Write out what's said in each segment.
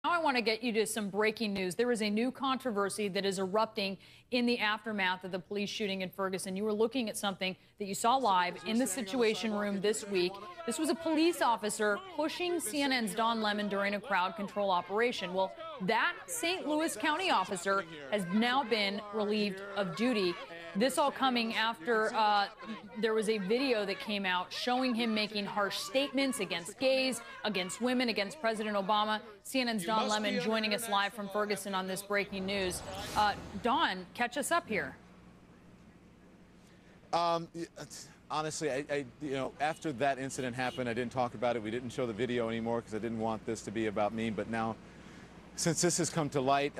Now I want to get you to some breaking news. There is a new controversy that is erupting in the aftermath of the police shooting in Ferguson. You were looking at something that you saw live in the Situation Room this week. This was a police officer pushing CNN's Don Lemon during a crowd control operation. Well, that St. Louis County officer has now been relieved of duty. This all coming after there was a video that came out showing him making harsh statements against gays, against women, against President Obama. CNN's Don Lemon joining us live from Ferguson on this breaking news. Don, catch us up here. Honestly, after that incident happened, I didn't talk about it. We didn't show the video anymore because I didn't want this to be about me. But now, since this has come to light,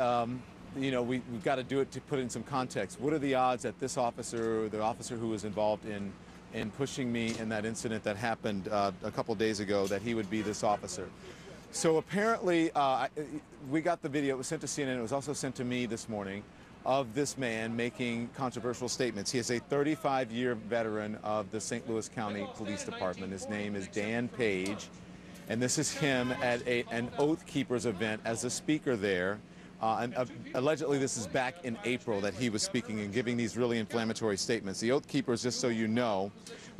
we've got to do it to put in some context. What are the odds that this officer, the officer who was involved in pushing me in that incident that happened a couple days ago, that he would be this officer? So apparently, we got the video. It was sent to CNN. It was also sent to me this morning of this man making controversial statements. He is a 35-year veteran of the St. Louis County Police Department. His name is Dan Page, and this is him at an Oath Keepers event as a speaker there. Allegedly, this is back in April that he was speaking and giving these really inflammatory statements. The Oath Keepers, just so you know,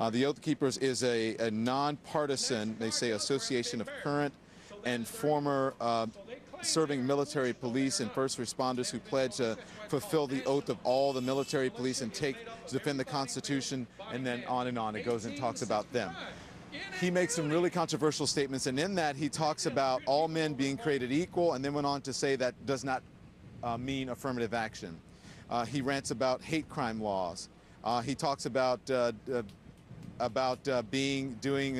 the Oath Keepers is a nonpartisan, they say, association of current and former serving military police and first responders who pledge to fulfill the oath of all the military police and to defend the Constitution, and then on and on. It goes and talks about them. He makes some really controversial statements, and in that he talks about all men being created equal, and then went on to say that does not mean affirmative action. He rants about hate crime laws. He talks about doing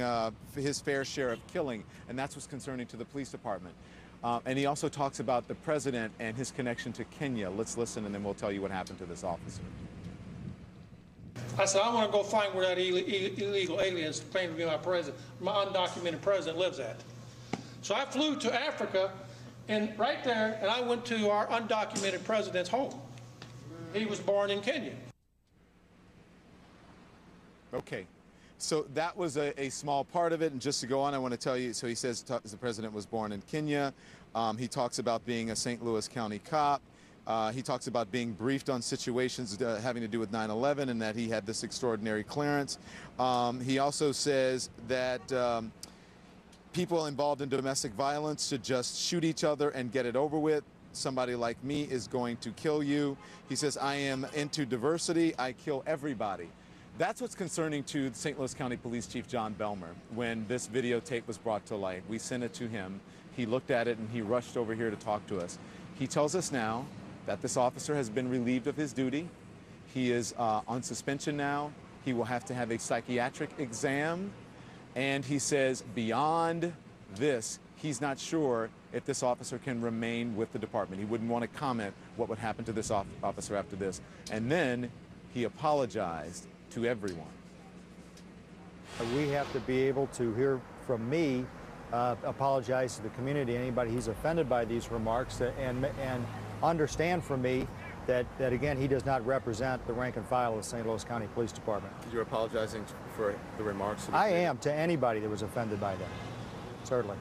his fair share of killing, and that's what's concerning to the police department. And he also talks about the president and his connection to Kenya. Let's listen, and then we'll tell you what happened to this officer. I said, I want to go find where that illegal aliens claim to be my president, my undocumented president lives at. So I flew to Africa, and right there, and I went to our undocumented president's home. He was born in Kenya. Okay. So that was a small part of it, and just to go on, I want to tell you, so he says the president was born in Kenya. He talks about being a St. Louis County cop. He talks about being briefed on situations having to do with 9/11 and that he had this extraordinary clearance. He also says that people involved in domestic violence should just shoot each other and get it over with. Somebody like me is going to kill you. He says, I am into diversity. I kill everybody. That's what's concerning to St. Louis County Police Chief John Belmer. When this videotape was brought to light, we sent it to him. He looked at it and he rushed over here to talk to us. He tells us now that this officer has been relieved of his duty. He is on suspension now. He will have to have a psychiatric exam. And he says beyond this, he's not sure if this officer can remain with the department. He wouldn't want to comment what would happen to this officer after this. And then he apologized to everyone. We have to be able to hear from me, apologize to the community, anybody who's offended by these remarks, and understand from me that again, he does not represent the rank and file of the St. Louis County Police Department. You're apologizing for the remarks? I am, to anybody that was offended by them, certainly.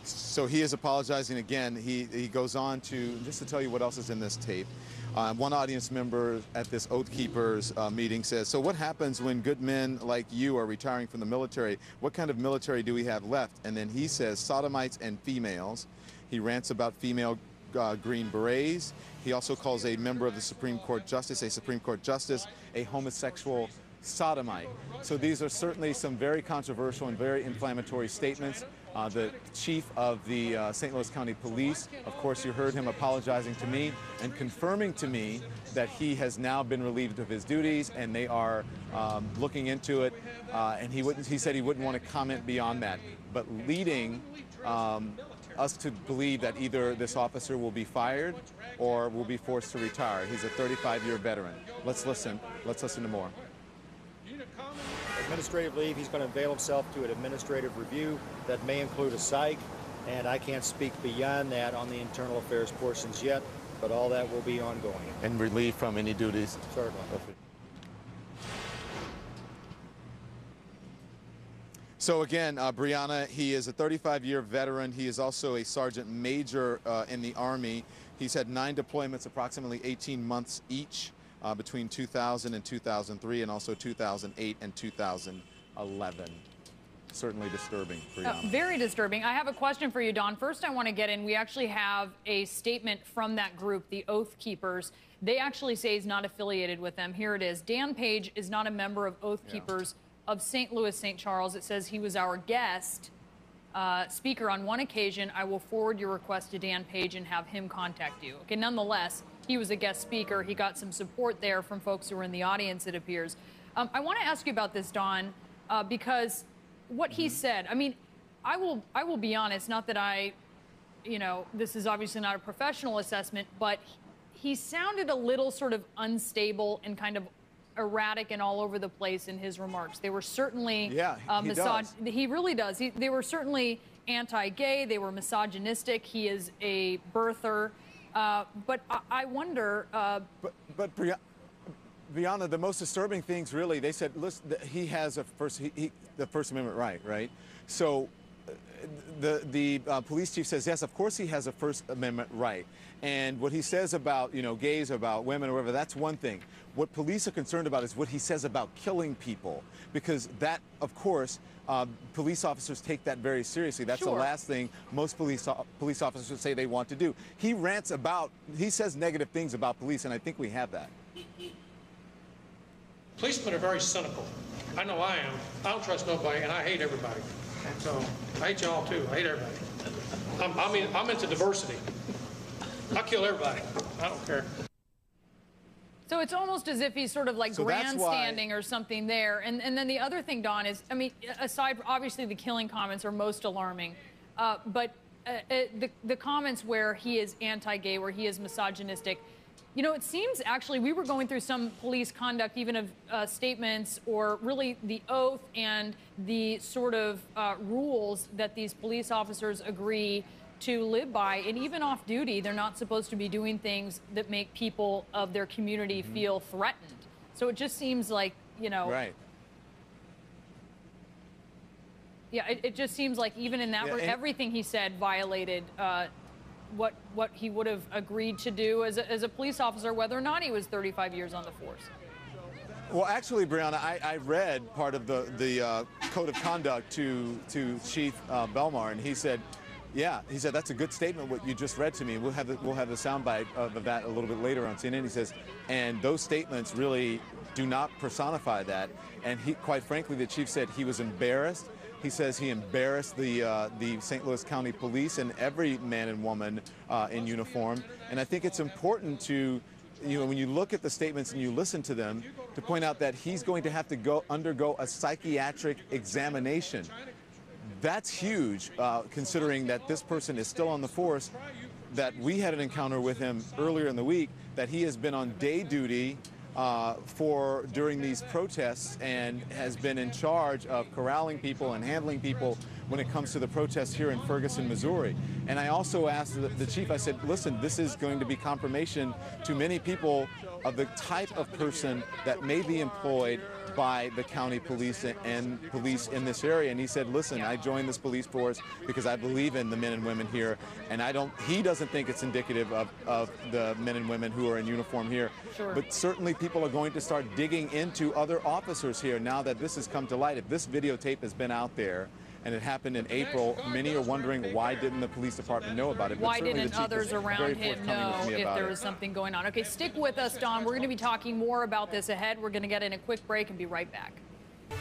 So he is apologizing again. He goes on to, just to tell you what else is in this tape. One audience member at this Oath Keepers meeting says, so what happens when good men like you are retiring from the military? What kind of military do we have left? And then he says sodomites and females. He rants about female Green Berets. He also calls a member of the Supreme Court Justice, a homosexual sodomite. So these are certainly some very controversial and very inflammatory statements. The chief of the St. Louis County Police, of course, you heard him apologizing to me and confirming to me that he has now been relieved of his duties and they are looking into it. And he said he wouldn't want to comment beyond that, but leading us to believe that either this officer will be fired or will be forced to retire. He's a 35-year veteran. Let's listen to more. Administrative leave, he's going to avail himself to an administrative review that may include a psych, and I can't speak beyond that on the internal affairs portions yet, but all that will be ongoing. And relieved from any duties? Certainly. So again, Brianna, he is a 35-year veteran. He is also a sergeant major in the Army. He's had 9 deployments, approximately 18 months each, between 2000 and 2003, and also 2008 and 2011. Certainly disturbing, Brianna. Very disturbing. I have a question for you, Don. First, I want to get in. We actually have a statement from that group, the Oath Keepers. They actually say he's not affiliated with them. Here it is. Dan Page is not a member of Oath Keepers of St. Louis, St. Charles. It says he was our guest speaker on one occasion. I will forward your request to Dan Page and have him contact you. Okay, nonetheless, he was a guest speaker. He got some support there from folks who were in the audience, it appears. I want to ask you about this, Don, because what he said, I mean, I will be honest, not that this is obviously not a professional assessment, but he sounded a little sort of unstable and kind of erratic and all over the place in his remarks. They were certainly he really does. They were certainly anti-gay. They were misogynistic. He is a birther. But I wonder. But Brianna, the most disturbing things really, they said, listen, he has the First Amendment right? So the police chief says, yes, of course he has a First Amendment right. And what he says about, gays, about women, or whatever, that's one thing. What police are concerned about is what he says about killing people, because that, of course, police officers take that very seriously. That's the last thing most police officers say they want to do. He says negative things about police, and I think we have that. Policemen are very cynical. I know I am. I don't trust nobody, and I hate everybody. So I hate y'all too. I hate everybody. I'm into diversity. I kill everybody. I don't care. So it's almost as if he's sort of like grandstanding or something there. And then the other thing, Don, is, I mean, aside, obviously the killing comments are most alarming, but the comments where he is anti-gay, where he is misogynistic, it seems actually we were going through some police conduct, even of statements, or really the oath and the sort of rules that these police officers agree to live by. And even off duty, they're not supposed to be doing things that make people of their community feel threatened. So it just seems like, Right. Yeah, it just seems like even in that, everything he said violated what he would have agreed to do as a police officer, whether or not he was 35 years on the force. Well, actually, Brianna, I read part of the code of conduct to Chief Belmar, and he said, that's a good statement, what you just read to me. We'll have the soundbite of that a little bit later on CNN. He says, and those statements really do not personify that. And quite frankly, the chief said he was embarrassed. He says he embarrassed the St. Louis County Police and every man and woman in uniform. And I think it's important to, when you look at the statements and you listen to them, to point out that he's going to have to undergo a psychiatric examination. That's huge, considering that this person is still on the force, that we had an encounter with him earlier in the week, that he has been on day duty during these protests and has been in charge of corralling people and handling people when it comes to the protests here in Ferguson, Missouri. And I also asked the chief, I said, listen, this is going to be confirmation to many people of the type of person that may be employed by the county police and police in this area. And he said, listen, I joined this police force because I believe in the men and women here, and he doesn't think it's indicative of the men and women who are in uniform here. Sure. But certainly people are going to start digging into other officers here now that this has come to light. If this videotape has been out there and it happened in April, many are wondering, why didn't the police department know about it? Why didn't others around him know if there was something going on? Okay, stick with us, Don. We're going to be talking more about this ahead. We're going to get in a quick break and be right back.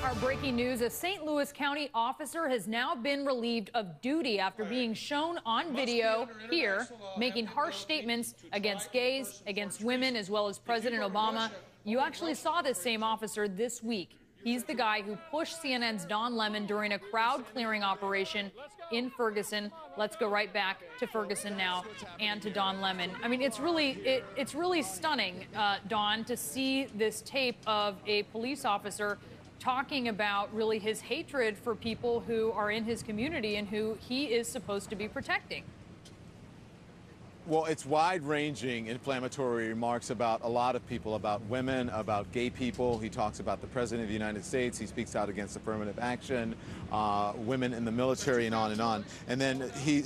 Our breaking news, a St. Louis County officer has now been relieved of duty after being shown on video here making harsh statements against gays, against women, as well as President Obama. You actually saw this same officer this week. He's the guy who pushed CNN's Don Lemon during a crowd-clearing operation in Ferguson. Let's go right back to Ferguson now and to Don Lemon. I mean, it's really stunning, Don, to see this tape of a police officer talking about really his hatred for people who are in his community and who he is supposed to be protecting. Well, it's wide-ranging inflammatory remarks about a lot of people, about women, about gay people. He talks about the President of the United States. He speaks out against affirmative action, women in the military, and on and on. And then he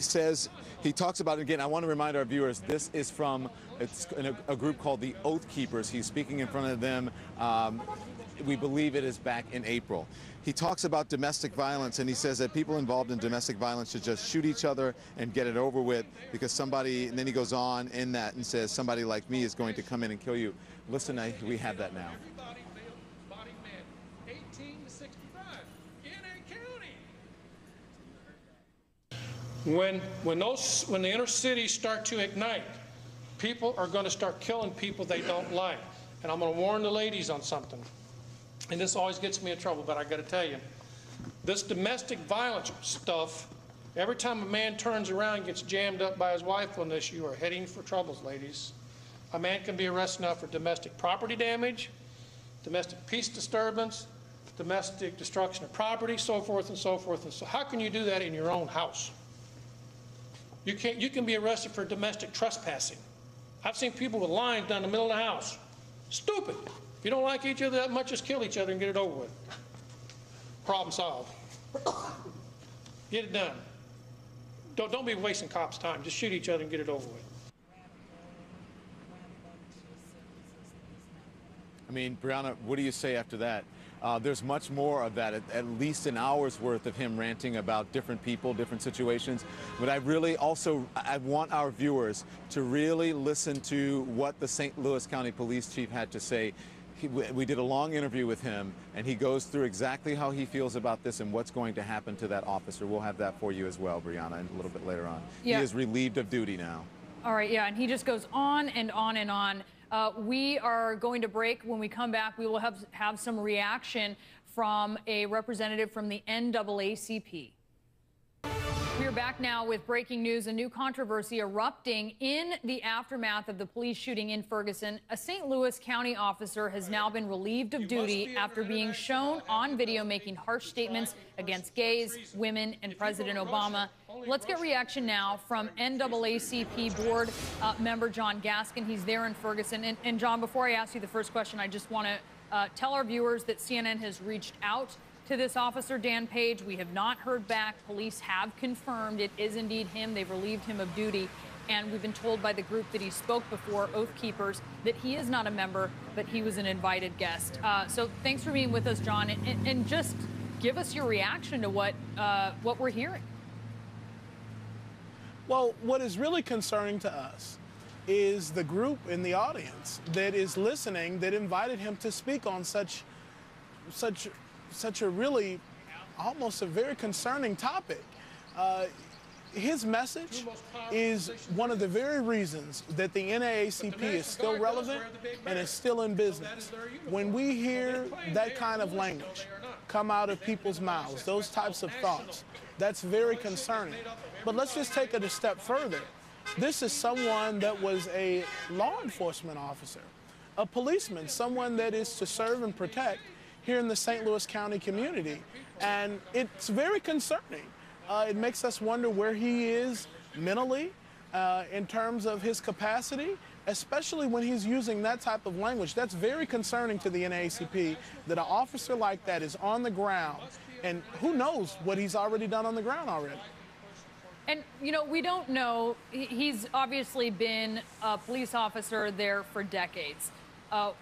talks about, again, I want to remind our viewers, this is from a group called the Oath Keepers. He's speaking in front of them. We believe it is back in April. He talks about domestic violence, and he says that people involved in domestic violence should just shoot each other and get it over with, because somebody, and then he goes on in that and says, somebody like me is going to come in and kill you. Listen, we have that now. Body man, 18 to 65 in a county. When the inner cities start to ignite, people are going to start killing people they don't like. And I'm going to warn the ladies on something. And this always gets me in trouble, but I got to tell you, this domestic violence stuff, every time a man turns around and gets jammed up by his wife on this, you are heading for troubles, ladies. A man can be arrested now for domestic property damage, domestic peace disturbance, domestic destruction of property, so forth and so forth. And so how can you do that in your own house? You can be arrested for domestic trespassing. I've seen people with lines down the middle of the house. Stupid. If you don't like each other that much, just kill each other and get it over with. Problem solved. Get it done. Don't be wasting cops' time. Just shoot each other and get it over with. I mean, Brianna, what do you say after that? There's much more of that, at least an hour's worth of him ranting about different people, different situations. But I want our viewers to really listen to what the St. Louis County Police Chief had to say. We did a long interview with him, and he goes through exactly how he feels about this and what's going to happen to that officer. We'll have that for you as well, Brianna, a little bit later on. Yeah. He is relieved of duty now. All right, yeah, and he just goes on and on and on. We are going to break. When we come back, we will have some reaction from a representative from the NAACP. We are back now with breaking news. A new controversy erupting in the aftermath of the police shooting in Ferguson. A St. Louis County officer has now been relieved of duty after being shown on video making harsh statements against gays, women, and President Obama. Let's get reaction now from NAACP board member John Gaskin. He's there in Ferguson. And John, before I ask you the first question, I just want to tell our viewers that CNN has reached out to this officer, Dan Page. We have not heard back. Police have confirmed it is indeed him. They've relieved him of duty. And we've been told by the group that he spoke before, Oath Keepers, that he is not a member, but he was an invited guest. So thanks for being with us, John. And just give us your reaction to what we're hearing. Well, what is really concerning to us is the group in the audience that is listening that invited him to speak on such a really, almost a very concerning topic. His message is one of the very reasons that the NAACP is still relevant and is still in business. When we hear that kind of language come out of people's mouths, those types of thoughts, that's very concerning. But let's just take it a step further. This is someone that was a law enforcement officer, a policeman, someone that is to serve and protect here in the St. Louis County community. And it's very concerning. It makes us wonder where he is mentally in terms of his capacity, especially when he's using that type of language. That's very concerning to the NAACP, that an officer like that is on the ground, and who knows what he's already done on the ground already. And, you know, we don't know. He's obviously been a police officer there for decades. I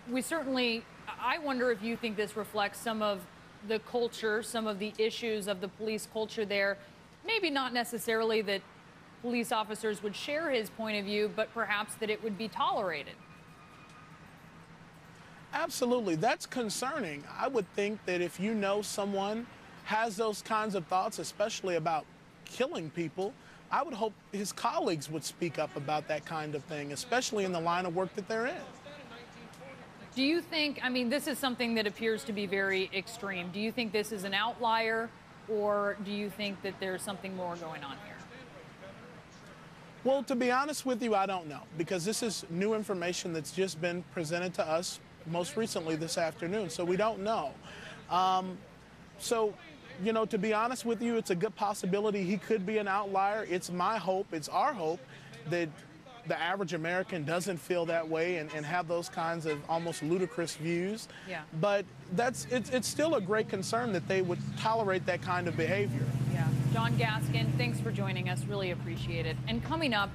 wonder if you think this reflects some of the culture, some of the issues of the police culture there. Maybe not necessarily that police officers would share his point of view, but perhaps that it would be tolerated. Absolutely. That's concerning. I would think that if you know someone has those kinds of thoughts, especially about killing people, I would hope his colleagues would speak up about that kind of thing, especially in the line of work that they're in. Do you think, I mean, this is something that appears to be very extreme. Do you think this is an outlier, or do you think that there's something more going on here? Well, to be honest with you, I don't know, because this is new information that's just been presented to us most recently this afternoon, so we don't know. You know, to be honest with you, it's a good possibility he could be an outlier. It's my hope, it's our hope, that the average American doesn't feel that way and have those kinds of almost ludicrous views. Yeah. But it's still a great concern that they would tolerate that kind of behavior. Yeah. John Gaskin, thanks for joining us. Really appreciate it. And coming up,